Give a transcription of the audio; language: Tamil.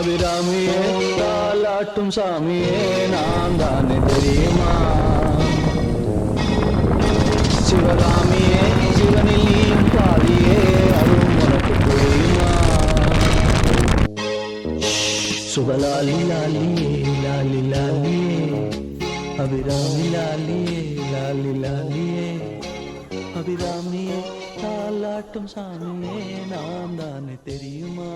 அபிராமியே தாலாட்டும் சாமியே நான் தானே தெரியுமா? சிவகாமியே சிவனில் நீயும் பாதியே அதுவும் உனக்கு புரியுமா? சுபலாலி லாலியே லாலி லாலியே அபிராமி லாலியே லாலி லாலியே அபிராமியே தாலாட்டும் சாமியே நான் தானே தெரியுமா?